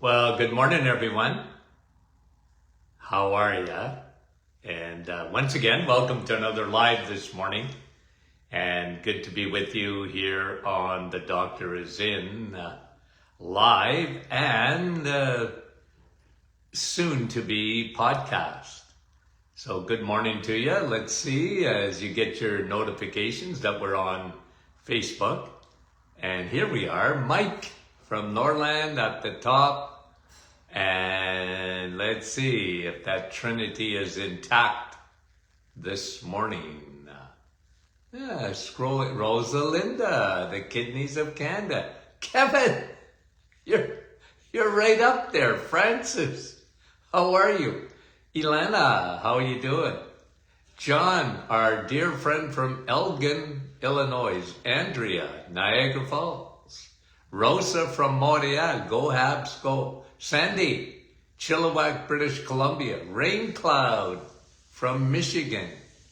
Well, good morning, everyone. How are ya? And once again, welcome to another live this morning. And good to be with you here on The Doctor Is In live and soon to be podcast. So good morning to you. Let's see as you get your notifications that we're on Facebook. And here we are, Mike from Norland at the top. And let's see if that Trinity is intact this morning. Scroll it. Rosalinda, the Kidneys of Canada. Kevin, you're right up there. Francis, how are you? Elena, how are you doing? John, our dear friend from Elgin, Illinois. Andrea, Niagara Falls. Rosa from Montreal, go Habs, go. Sandy, Chilliwack, British Columbia. Rain Cloud from Michigan.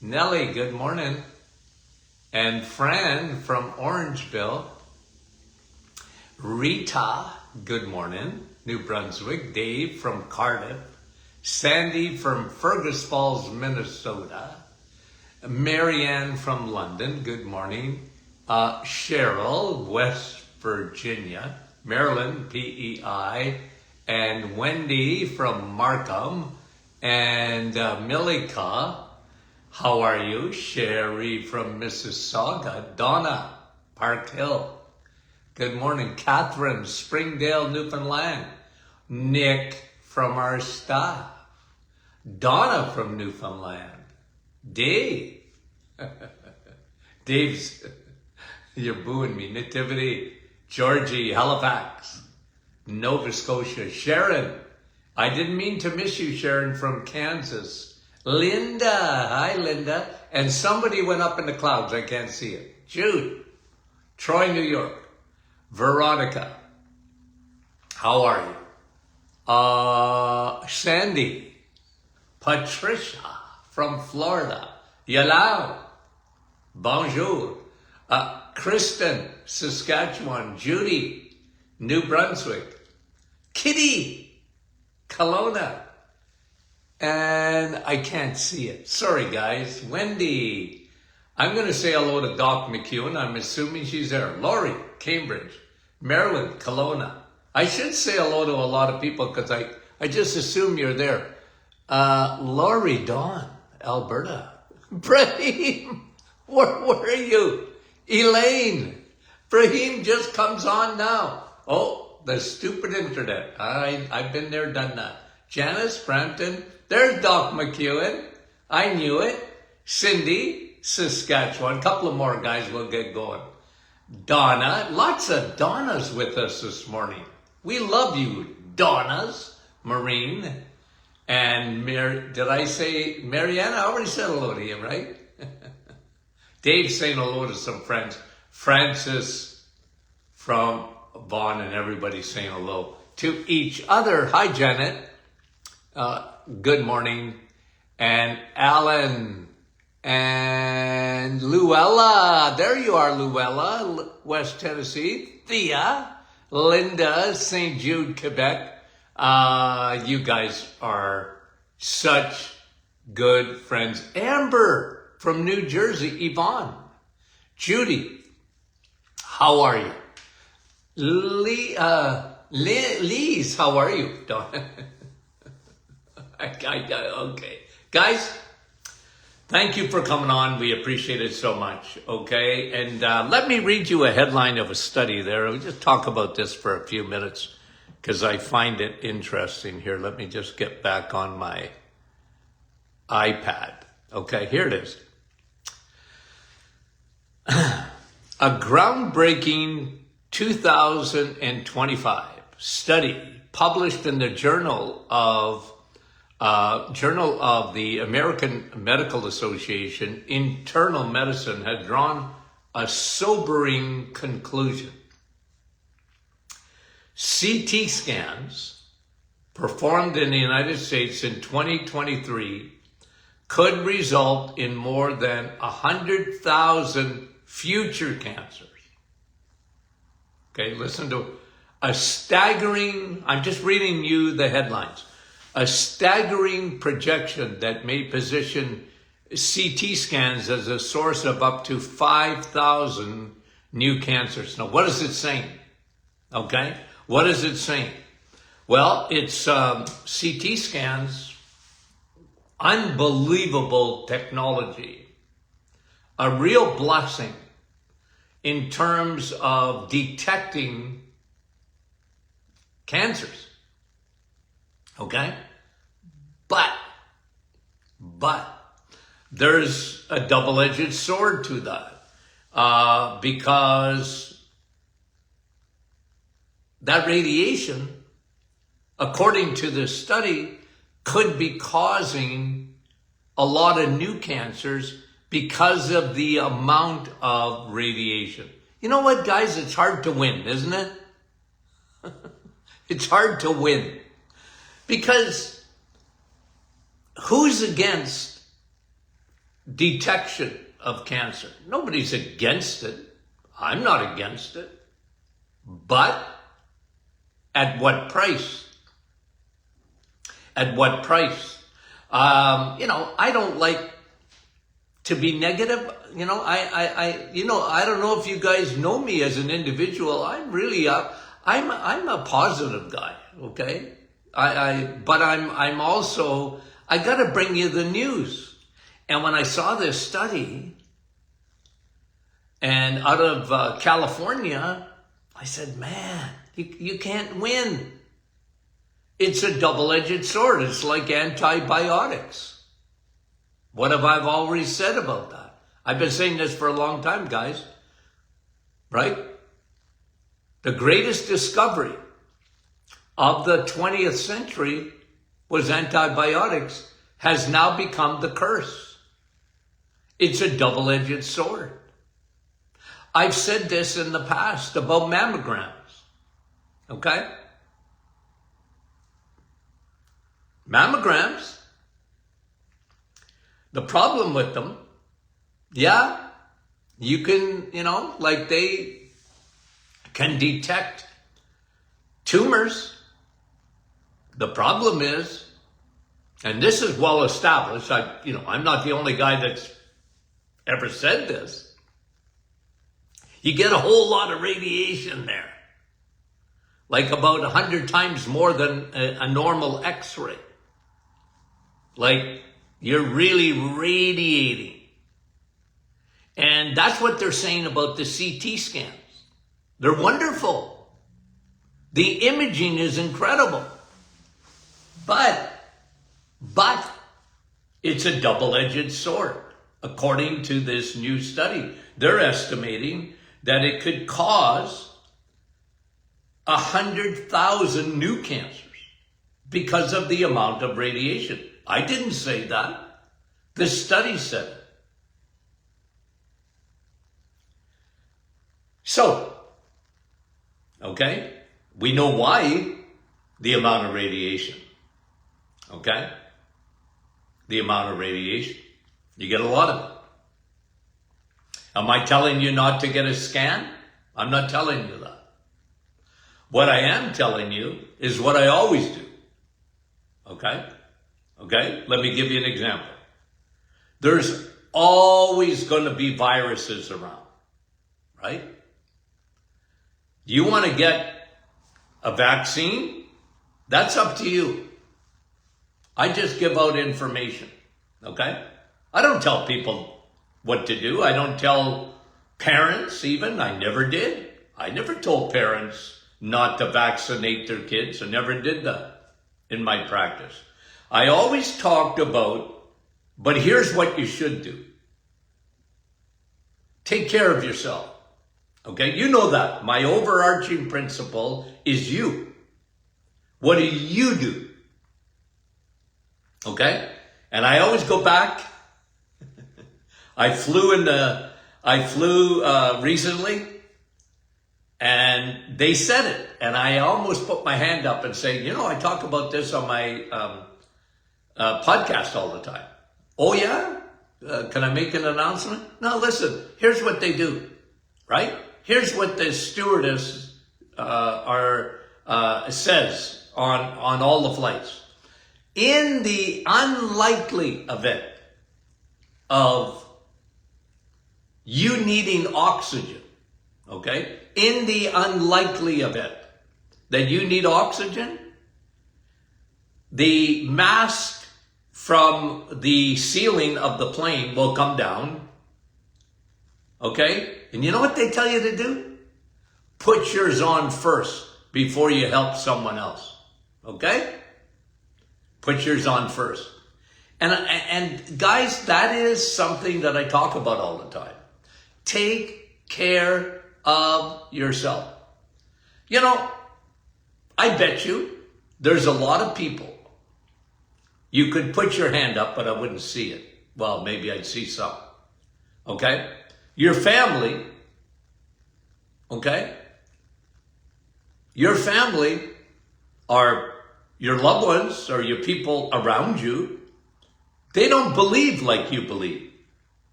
Nellie, good morning. And Fran from Orangeville. Rita, good morning. New Brunswick. Dave from Cardiff. Sandy from Fergus Falls, Minnesota. Marianne from London, good morning. Cheryl, West Virginia. Maryland, PEI. And Wendy from Markham. And Milika, how are you? Sherry from Mississauga. Donna, Park Hill. Good morning. Catherine, Springdale, Newfoundland. Nick from our staff. Donna from Newfoundland. Dave. Dave's, you're booing me. Nativity. Georgie, Halifax. Nova Scotia. Sharon. I didn't mean to miss you, Sharon from Kansas. Linda. Hi, Linda. And somebody went up in the clouds. I can't see it. Jude. Troy, New York. Veronica. How are you? Sandy. Patricia from Florida. Yalau. Bonjour. Kristen, Saskatchewan. Judy, New Brunswick. Kitty, Kelowna. And I can't see it. Sorry, guys. Wendy. I'm going to say hello to Doc McEwen. I'm assuming she's there. Lori, Cambridge. Maryland, Kelowna. I should say hello to a lot of people because I just assume you're there. Lori Dawn, Alberta. Brahim, where are you? Elaine, Brahim just comes on now. Oh, the stupid internet. I've been there, done that. Janice, Brampton, there's Doc McEwen. I knew it. Cindy, Saskatchewan. A couple of more guys, we'll get going. Donna, lots of Donnas with us this morning. We love you, Donnas. Marine. And did I say Marianne? I already said hello to you, right? Dave's saying hello to some friends. Francis from Vaughan and everybody saying hello to each other. Hi, Janet. Good morning. And Alan and Luella. There you are, Luella, West Tennessee. Thea, Linda, St. Jude, Quebec. You guys are such good friends. Amber from New Jersey. Yvonne. Judy. How are you? Lise, how are you? Okay. Guys, thank you for coming on. We appreciate it so much. Okay. And let me read you a headline of a study there. We'll just talk about this for a few minutes because I find it interesting here. Let me just get back on my iPad. Okay, here it is. A groundbreaking 2025 study published in the Journal of the American Medical Association Internal Medicine had drawn a sobering conclusion. CT scans performed in the United States in 2023 could result in more than 100,000 future cancers. Okay, listen to A staggering, I'm just reading you the headlines, a staggering projection that may position CT scans as a source of up to 5,000 new cancers. Now, what is it saying? Okay? What is it saying? Well, it's CT scans, unbelievable technology, a real blessing in terms of detecting cancers. Okay? But there's a double-edged sword to that. Because that radiation, according to this study, could be causing a lot of new cancers because of the amount of radiation. You know what, guys? It's hard to win, isn't it? It's hard to win. Because who's against detection of cancer? Nobody's against it. I'm not against it. But at what price? At what price? I don't like to be negative. I don't know if you guys know me as an individual. I'm really I'm a positive guy, okay? But I'm also, I gotta bring you the news. And when I saw this study, and out of California, I said, man, you can't win. It's a double-edged sword. It's like antibiotics. What have I already said about that? I've been saying this for a long time, guys. Right? The greatest discovery of the 20th century was antibiotics, has now become the curse. It's a double-edged sword. I've said this in the past about mammograms. Okay? Mammograms, the problem with them, yeah, you can, they can detect tumors. The problem is, and this is well established, I'm not the only guy that's ever said this. You get a whole lot of radiation there. Like about 100 times more than a normal X-ray. Like you're really radiating. And that's what they're saying about the CT scans. They're wonderful. The imaging is incredible. But it's a double-edged sword. According to this new study, they're estimating that it could cause 100,000 new cancers because of the amount of radiation. I didn't say that. The study said it. So, okay, we know why the amount of radiation. Okay? The amount of radiation. You get a lot of it. Am I telling you not to get a scan? I'm not telling you that. What I am telling you is what I always do. Okay? Okay? Let me give you an example. There's always going to be viruses around. Right? You want to get a vaccine? That's up to you. I just give out information. Okay? I don't tell people what to do. I don't tell parents even. I never did. I never told parents not to vaccinate their kids. I never did that in my practice. I always talked about, but here's what you should do. Take care of yourself. Okay? You know that. My overarching principle is you. What do you do? Okay? And I always go back. I flew recently, and they said it, and I almost put my hand up and say, I talk about this on my podcast all the time. Oh yeah? Can I make an announcement? No, listen, here's what they do, right? Here's what the stewardess says on all the flights, in the unlikely event of you needing oxygen, okay? In the unlikely event that you need oxygen, the mask from the ceiling of the plane will come down, okay? And you know what they tell you to do? Put yours on first before you help someone else, okay? Put yours on first. And guys, that is something that I talk about all the time. Take care of yourself. You know, I bet you there's a lot of people. You could put your hand up, but I wouldn't see it. Well, maybe I'd see some. Okay? Your family, okay? Your family are your loved ones or your people around you. They don't believe like you believe.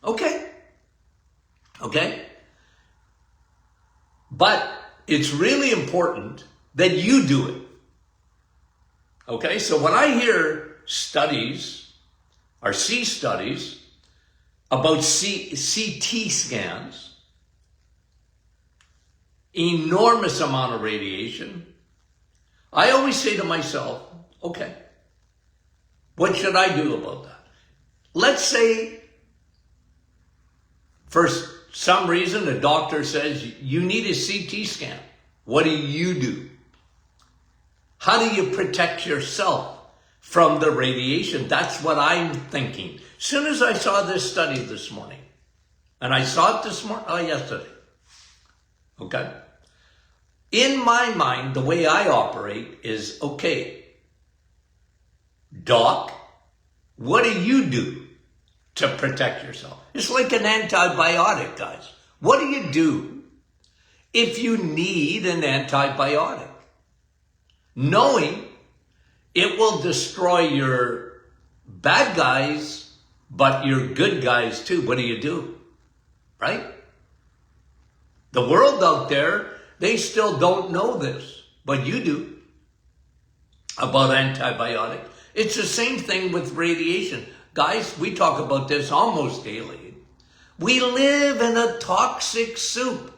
Okay? Okay? But it's really important that you do it. Okay? So when I hear studies or see studies about CT scans, enormous amount of radiation, I always say to myself, okay, what should I do about that? Let's say, for some reason, the doctor says you need a CT scan. What do? How do you protect yourself from the radiation? That's what I'm thinking. As soon as I saw this study this morning, and I saw it yesterday, okay? In my mind, the way I operate is, okay, doc, what do you do to protect yourself? It's like an antibiotic, guys. What do you do if you need an antibiotic? Knowing it will destroy your bad guys, but your good guys too. What do? Right? The world out there, they still don't know this, but you do, about antibiotics. It's the same thing with radiation. Guys, we talk about this almost daily. We live in a toxic soup.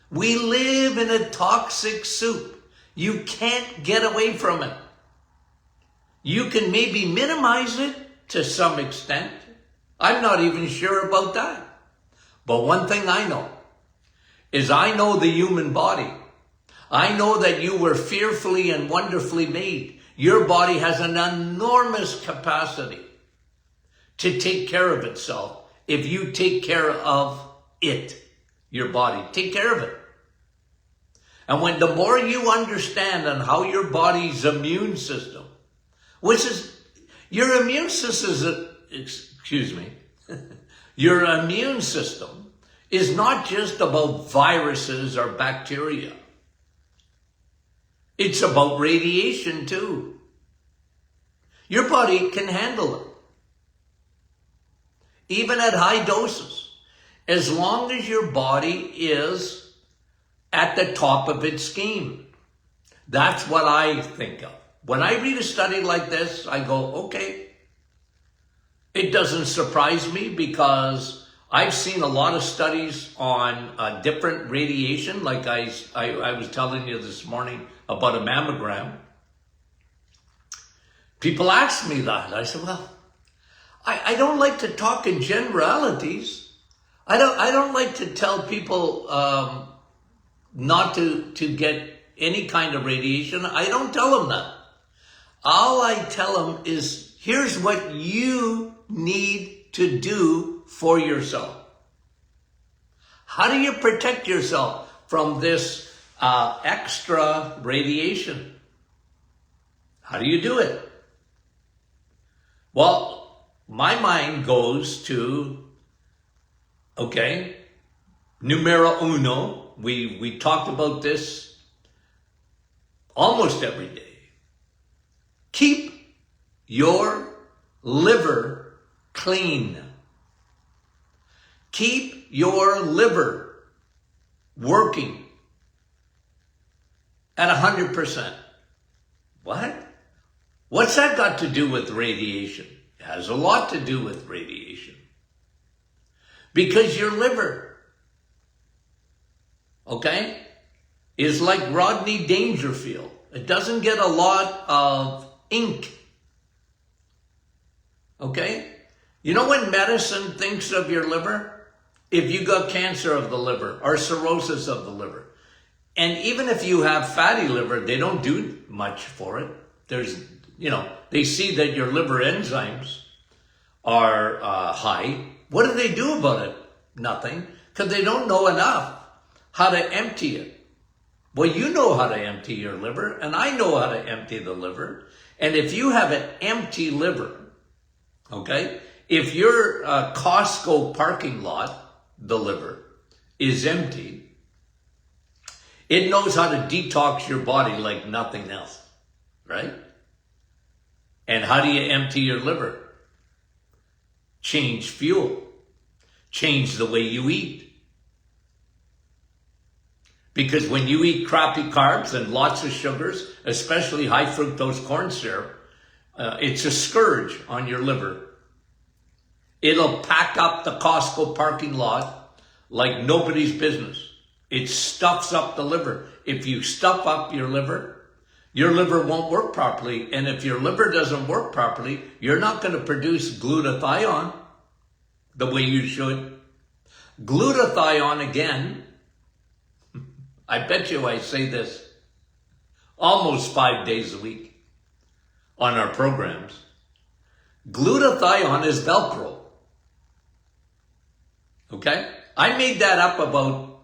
We live in a toxic soup. You can't get away from it. You can maybe minimize it to some extent. I'm not even sure about that. But one thing I know is I know the human body. I know that you were fearfully and wonderfully made. Your body has an enormous capacity to take care of itself if you take care of it, your body. Take care of it. And when the more you understand on how your body's immune system, which is, your immune system your immune system is not just about viruses or bacteria. It's about radiation too. Your body can handle it. Even at high doses. As long as your body is at the top of its game. That's what I think of. When I read a study like this, I go, okay. It doesn't surprise me because I've seen a lot of studies on different radiation, like I was telling you this morning about a mammogram. People ask me that. I said, well, I don't like to talk in generalities. I don't like to tell people not to get any kind of radiation. I don't tell them that. All I tell them is, here's what you need to do for yourself. How do you protect yourself from this extra radiation? How do you do it? Well, my mind goes to, okay, numero uno. We talked about this almost every day. Keep your liver clean. Keep your liver working at 100%. What? What's that got to do with radiation? It has a lot to do with radiation. Because your liver, okay, is like Rodney Dangerfield. It doesn't get a lot of ink. Okay? You know when medicine thinks of your liver? If you got cancer of the liver or cirrhosis of the liver. And even if you have fatty liver, they don't do much for it. They see that your liver enzymes are high. What do they do about it? Nothing. Because they don't know enough how to empty it. Well, you know how to empty your liver, and I know how to empty the liver. And if you have an empty liver, okay, if your Costco parking lot, the liver, is empty, it knows how to detox your body like nothing else, right? And how do you empty your liver? Change fuel. Change the way you eat. Because when you eat crappy carbs and lots of sugars, especially high fructose corn syrup, it's a scourge on your liver. It'll pack up the Costco parking lot like nobody's business. It stuffs up the liver. If you stuff up your liver won't work properly. And if your liver doesn't work properly, you're not going to produce glutathione the way you should. Glutathione, again, I bet you I say this almost 5 days a week on our programs. Glutathione is Velcro. Okay? I made that up about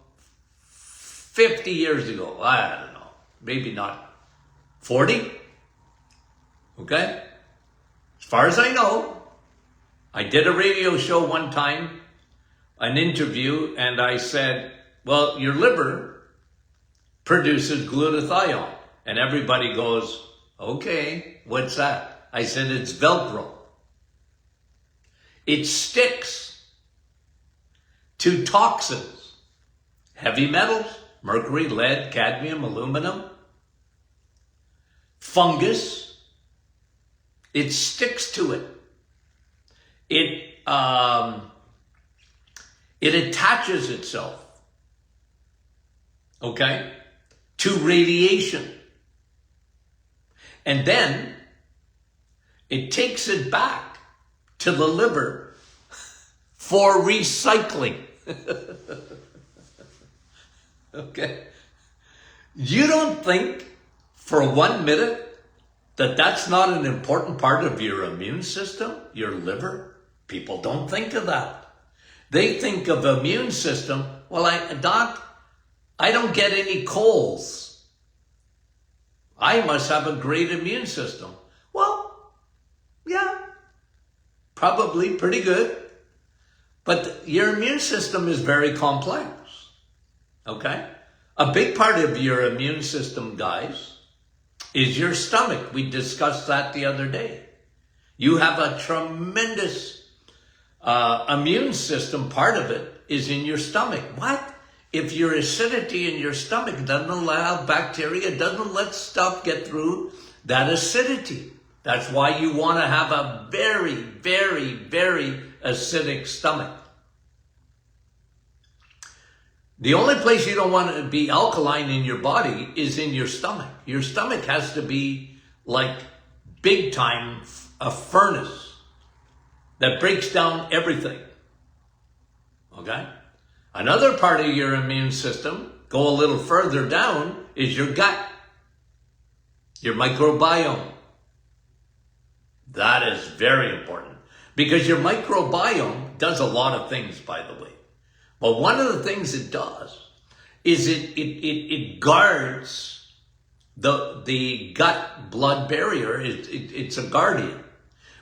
50 years ago. I don't know. Maybe not 40. Okay? As far as I know, I did a radio show one time, an interview, and I said, well, your liver produces glutathione. And everybody goes, okay, what's that? I said, it's Velcro. It sticks to toxins, heavy metals, mercury, lead, cadmium, aluminum, fungus. It sticks to it. It attaches itself, okay, to radiation. And then it takes it back to the liver for recycling. Okay? You don't think for 1 minute that that's not an important part of your immune system, your liver? People don't think of that. They think of immune system, well, Doc, I don't get any colds. I must have a great immune system. Well, yeah, probably pretty good. But your immune system is very complex, okay? A big part of your immune system, guys, is your stomach. We discussed that the other day. You have a tremendous immune system. Part of it is in your stomach. What? If your acidity in your stomach doesn't allow bacteria, doesn't let stuff get through that acidity. That's why you want to have a very, very, very acidic stomach. The only place you don't want to be alkaline in your body is in your stomach. Your stomach has to be like big time a furnace that breaks down everything. Okay? Another part of your immune system, go a little further down, is your gut, your microbiome. That is very important because your microbiome does a lot of things, by the way. But one of the things it does is it guards the gut-blood barrier. It's a guardian.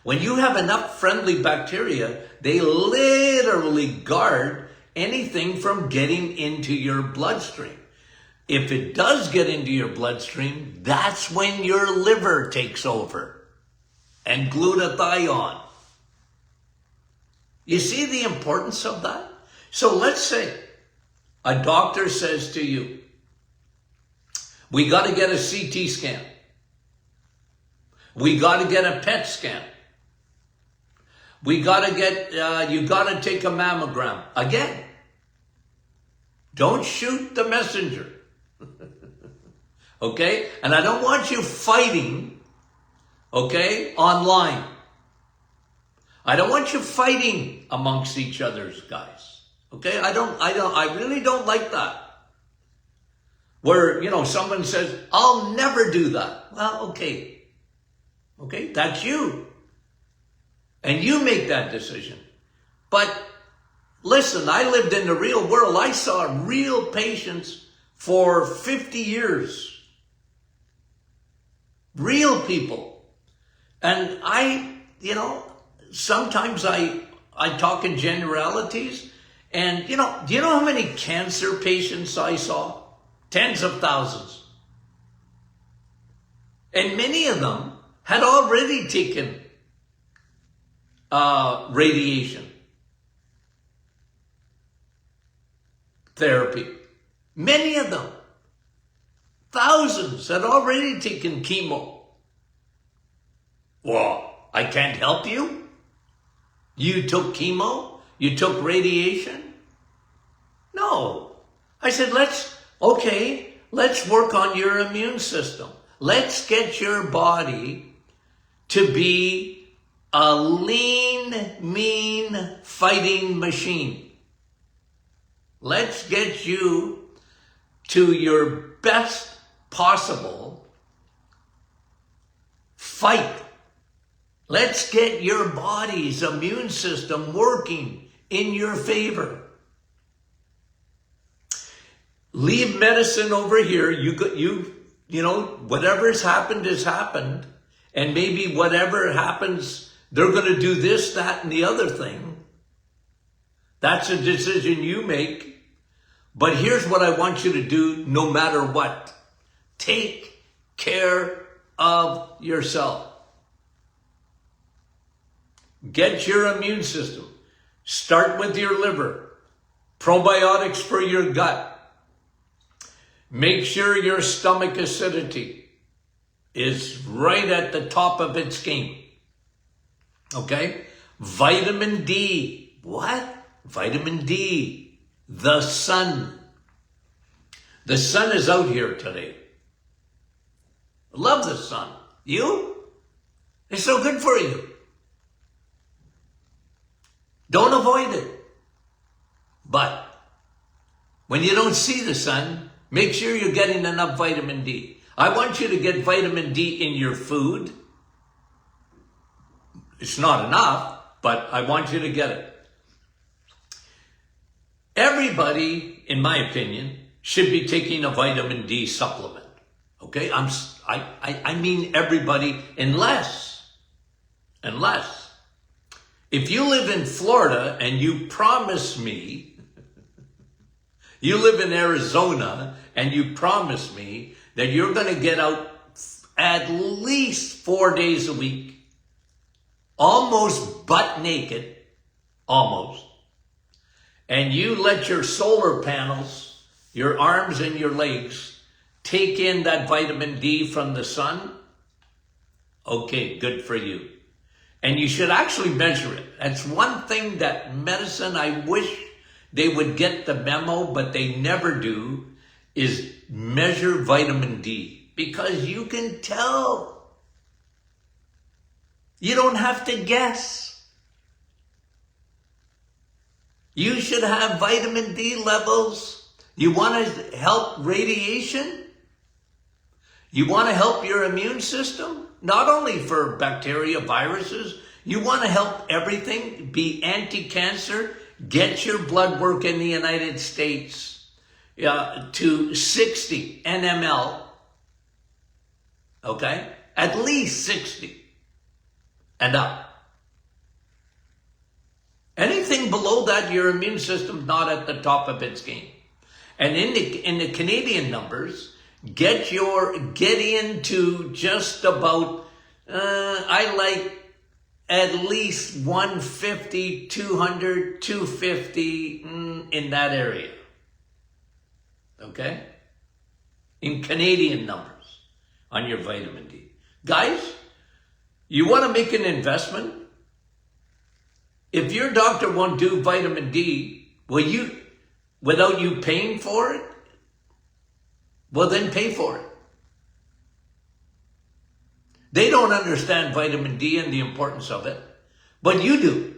When you have enough friendly bacteria, they literally guard anything from getting into your bloodstream. If it does get into your bloodstream, that's when your liver takes over and glutathione. You see the importance of that? So let's say A doctor says to you, we got to get a CT scan. We got to get a PET scan. We got to get, you got to take a mammogram. Again, don't shoot the messenger. Okay? And I don't want you fighting, okay, online. I don't want you fighting amongst each other's guys. Okay? I really don't like that. Where, someone says, I'll never do that. Well, okay. Okay? That's you. And you make that decision. But listen, I lived in the real world. I saw real patients for 50 years. Real people. And sometimes I talk in generalities. And, do you know how many cancer patients I saw? Tens of thousands. And many of them had already taken radiation therapy. Many of them, thousands, had already taken chemo. Well, I can't help you? You took chemo? You took radiation? No. I said, let's work on your immune system. Let's get your body to be a lean, mean fighting machine. Let's get you to your best possible fight. Let's get your body's immune system working in your favor. Leave medicine over here. Whatever's happened has happened. And maybe whatever happens, they're going to do this, that, and the other thing. That's a decision you make. But here's what I want you to do no matter what. Take care of yourself. Get your immune system. Start with your liver. Probiotics for your gut. Make sure your stomach acidity is right at the top of its game. Okay? Vitamin D. What? Vitamin D. The sun. The sun is out here today. I love the sun. You? It's so good for you. Don't avoid it. But when you don't see the sun, make sure you're getting enough vitamin D. I want you to get vitamin D in your food. It's not enough, but I want you to get it. Everybody, in my opinion, should be taking a vitamin D supplement. Okay? I mean everybody, unless if you live in Florida and you promise me, you live in Arizona and you promise me that you're going to get out at least 4 days a week, almost butt naked, almost, and you let your solar panels, your arms and your legs, take in that vitamin D from the sun, okay, good for you. And you should actually measure it. That's one thing that medicine, I wish they would get the memo, but they never do, is measure vitamin D. Because you can tell. You don't have to guess. You should have vitamin D levels. You want to help radiation? You want to help your immune system? Not only for bacteria, viruses, you want to help everything, be anti-cancer, get your blood work in the United States to 60 nml, okay? At least 60 and up. Anything below that, your immune system's not at the top of its game. And in the Canadian numbers, get into just about, I like at least 150, 200, 250 in that area. okay? In Canadian numbers on your vitamin D. Guys, you want to make an investment? If your doctor won't do vitamin D, without you paying for it, well then pay for it. They don't understand vitamin D and the importance of it, but you do.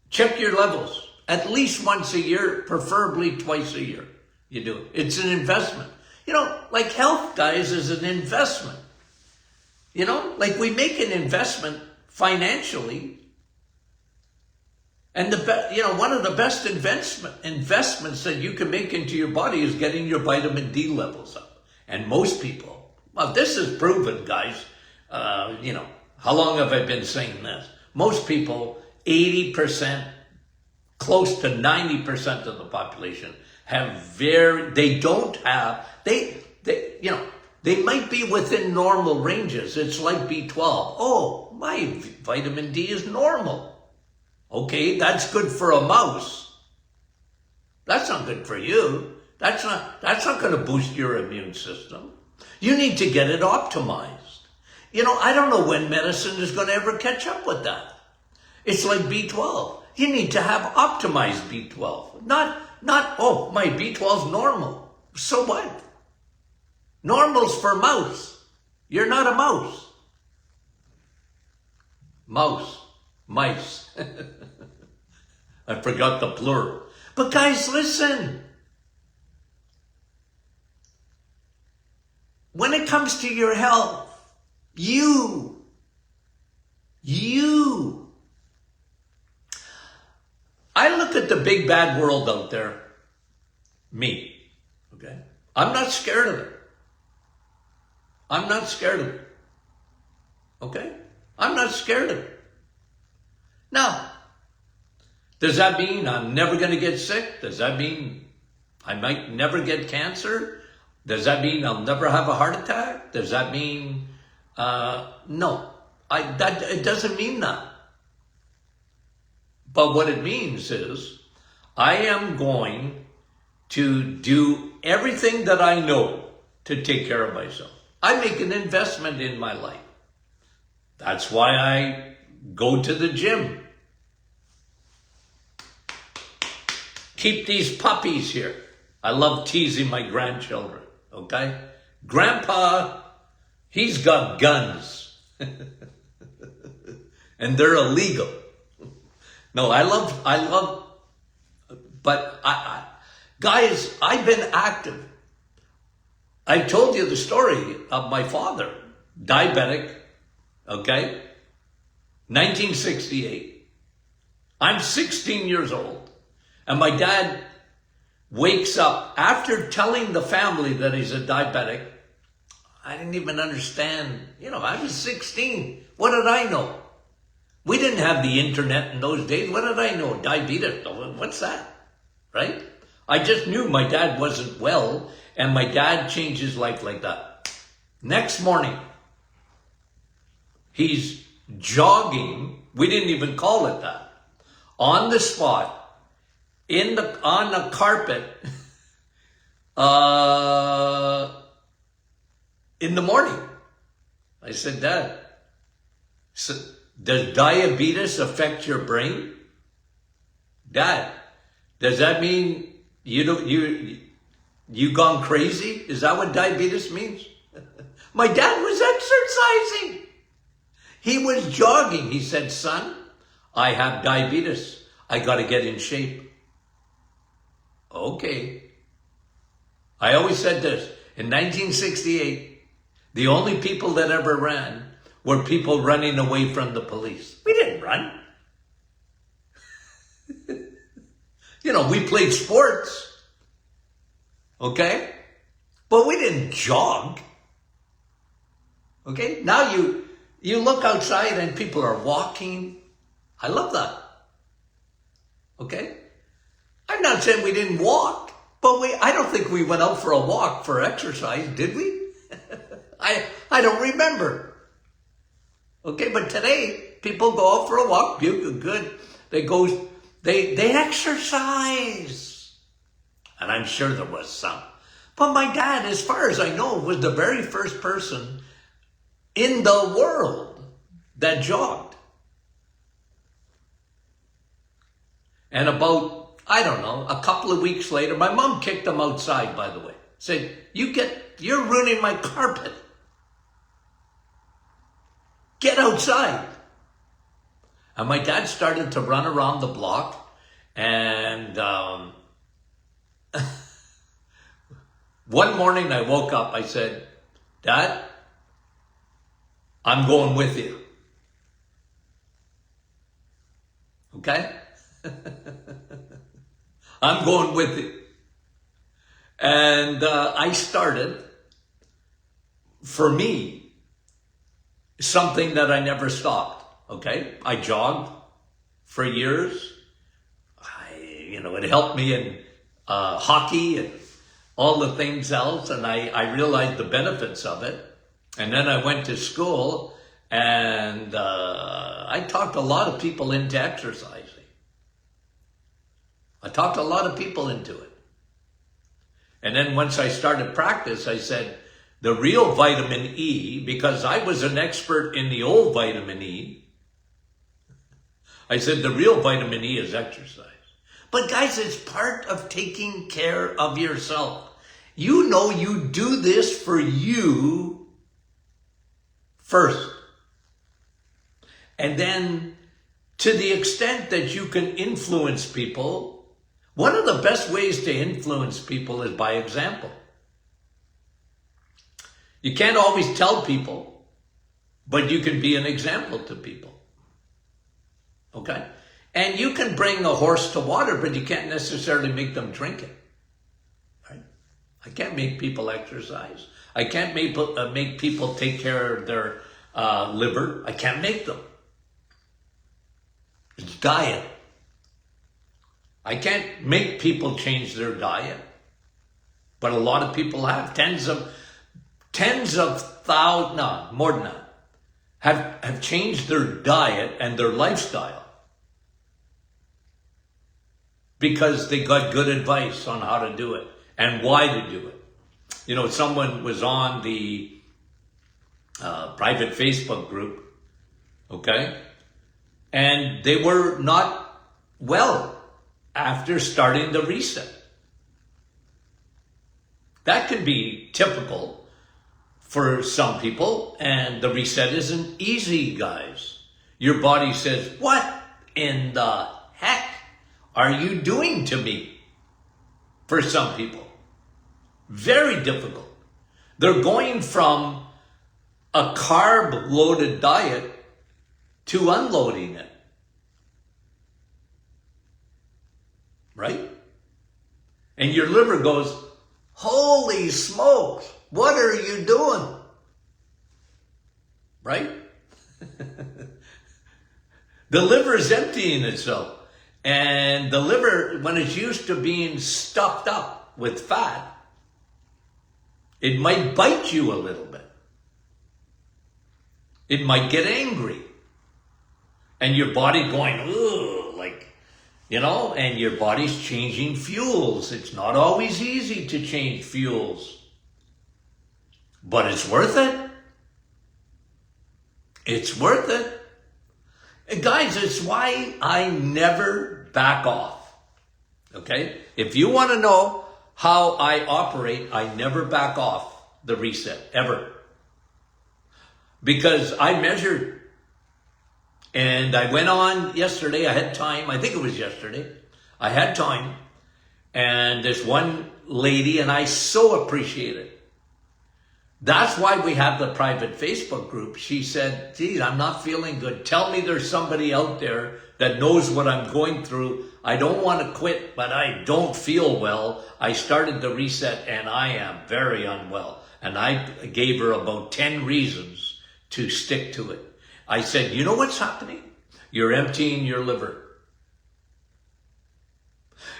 Check your levels at least once a year, preferably twice a year. You do it. It's an investment. Like health, guys, is an investment. Like we make an investment financially. And one of the best investments that you can make into your body is getting your vitamin D levels up. And most people, well, this is proven, guys. How long have I been saying this? Most people, 80%, close to 90% of the population they might be within normal ranges. It's like B12. Oh, my vitamin D is normal. Okay, that's good for a mouse. That's not good for you. That's not going to boost your immune system. You need to get it optimized. I don't know when medicine is going to ever catch up with that. It's like B12. You need to have optimized B12. Not, oh, my B12's normal. So what? Normal's for mouse. You're not a mouse. Mice. I forgot the plural. But guys, listen. When it comes to your health, you. I look at the big bad world out there. Me. Okay? I'm not scared of it. Okay? I'm not scared of it. Now, does that mean I'm never going to get sick? Does that mean I might never get cancer? Does that mean I'll never have a heart attack? Does that mean, no. It doesn't mean that. But what it means is I am going to do everything that I know to take care of myself. I make an investment in my life. That's why I go to the gym. Keep these puppies here. I love teasing my grandchildren, okay? Grandpa, he's got guns. And they're illegal. No, but guys, I've been active. I told you the story of my father, diabetic, okay? 1968. I'm 16 years old. And my dad wakes up after telling the family that he's a diabetic. I didn't even understand. I was 16. What did I know? We didn't have the internet in those days. What did I know? Diabetes. What's that? Right? I just knew my dad wasn't well, and my dad changed his life like that. Next morning, he's jogging. We didn't even call it that. On the spot, on the carpet, in the morning. I said, Dad, does diabetes affect your brain? Dad, does that mean you gone crazy? Is that what diabetes means? My dad was exercising. He was jogging. He said, son, I have diabetes. I got to get in shape. Okay. I always said this. In 1968, the only people that ever ran were people running away from the police. We didn't run. We played sports. Okay? But we didn't jog. Okay? Now you look outside and people are walking. I love that. Okay? I'm not saying we didn't walk, but I don't think we went out for a walk for exercise, did we? I don't remember. Okay, but today, people go out for a walk, good. They go They exercise. And I'm sure there was some. But my dad, as far as I know, was the very first person in the world that jogged. And about, I don't know, a couple of weeks later, my mom kicked him outside, by the way. Said, you're ruining my carpet. Get outside. And my dad started to run around the block, and one morning I woke up, I said, Dad, I'm going with you. Okay? I'm going with you. And I started, for me, something that I never stopped. Okay, I jogged for years. It helped me in hockey and all the things else, and I realized the benefits of it. And then I went to school, and I talked a lot of people into exercising. I talked a lot of people into it. And then once I started practice, I said, the real vitamin E, because I was an expert in the old vitamin E, I said, the real vitamin E is exercise. But guys, it's part of taking care of yourself. You know you do this for you first. And then to the extent that you can influence people, one of the best ways to influence people is by example. You can't always tell people, but you can be an example to people. Okay? And you can bring a horse to water, but you can't necessarily make them drink it. Right? I can't make people exercise. I can't make people take care of their liver. I can't make them. It's diet. I can't make people change their diet. But a lot of people have. Tens of thousands, no, more than that, have changed their diet and their lifestyle because they got good advice on how to do it and why to do it. Someone was on the private Facebook group, okay? And they were not well after starting the reset. That could be typical for some people, and the reset isn't easy, guys. Your body says, what in the heck are you doing to me? For some people. Very difficult. They're going from a carb-loaded diet to unloading it. Right? And your liver goes, holy smokes, what are you doing? Right? The liver is emptying itself. And the liver, when it's used to being stuffed up with fat, it might bite you a little bit. It might get angry. And your body going, ugh, and your body's changing fuels. It's not always easy to change fuels. But it's worth it. It's worth it. And guys, it's why I never back off. Okay? If you want to know how I operate, I never back off the reset, ever. Because I measured, and I went on yesterday, I had time, I think it was yesterday, I had time, and this one lady, and I so appreciate it. That's why we have the private Facebook group. She said, geez, I'm not feeling good. Tell me there's somebody out there that knows what I'm going through. I don't want to quit, but I don't feel well. I started the reset and I am very unwell. And I gave her about 10 reasons to stick to it. I said, you know what's happening? You're emptying your liver.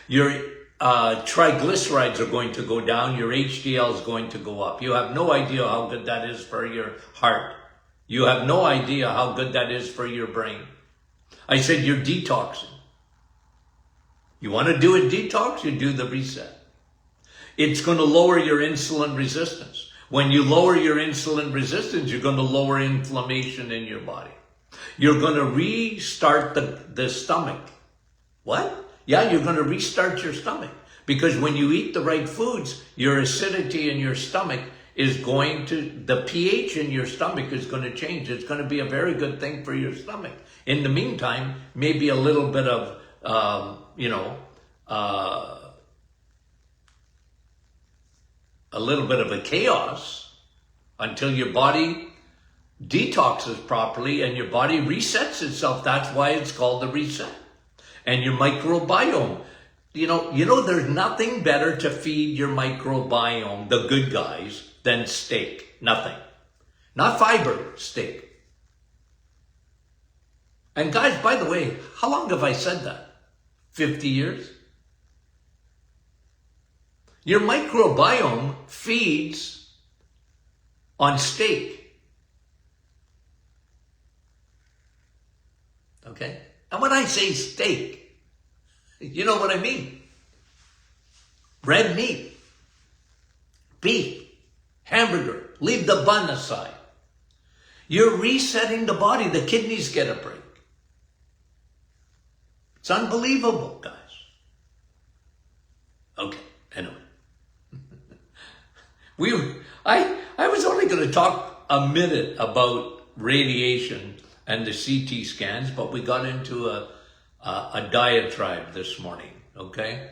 Your triglycerides are going to go down. Your HDL is going to go up. You have no idea how good that is for your heart. You have no idea how good that is for your brain. I said, you're detoxing. You want to do a detox, you do the reset. It's going to lower your insulin resistance. When you lower your insulin resistance, you're going to lower inflammation in your body. You're going to restart the stomach. What? Yeah, you're going to restart your stomach. Because when you eat the right foods, your acidity in your stomach is going to, the pH in your stomach is going to change. It's going to be a very good thing for your stomach. In the meantime, maybe a little bit of, a little bit of a chaos until your body detoxes properly and your body resets itself. That's why it's called the reset. And your microbiome, you know, there's nothing better to feed your microbiome, the good guys, than steak. Nothing. Not fiber, steak. And guys, by the way, how long have I said that? 50 years? Your microbiome feeds on steak. Okay? And when I say steak, you know what I mean. Red meat, beef, hamburger, leave the bun aside. You're resetting the body. The kidneys get a break. It's unbelievable, guys. Okay, anyway. I was only going to talk a minute about radiation and the CT scans, but we got into a diatribe this morning, okay?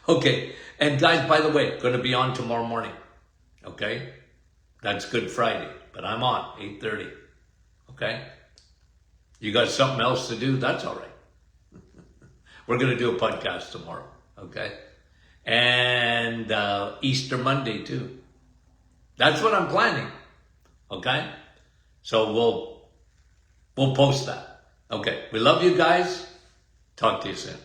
Okay, and guys, by the way, going to be on tomorrow morning, okay? That's Good Friday, but I'm on 8:30, okay? You got something else to do? That's all right. We're going to do a podcast tomorrow, okay? And Easter Monday too. That's what I'm planning, okay? So we'll post that. Okay, we love you guys. Talk to you soon.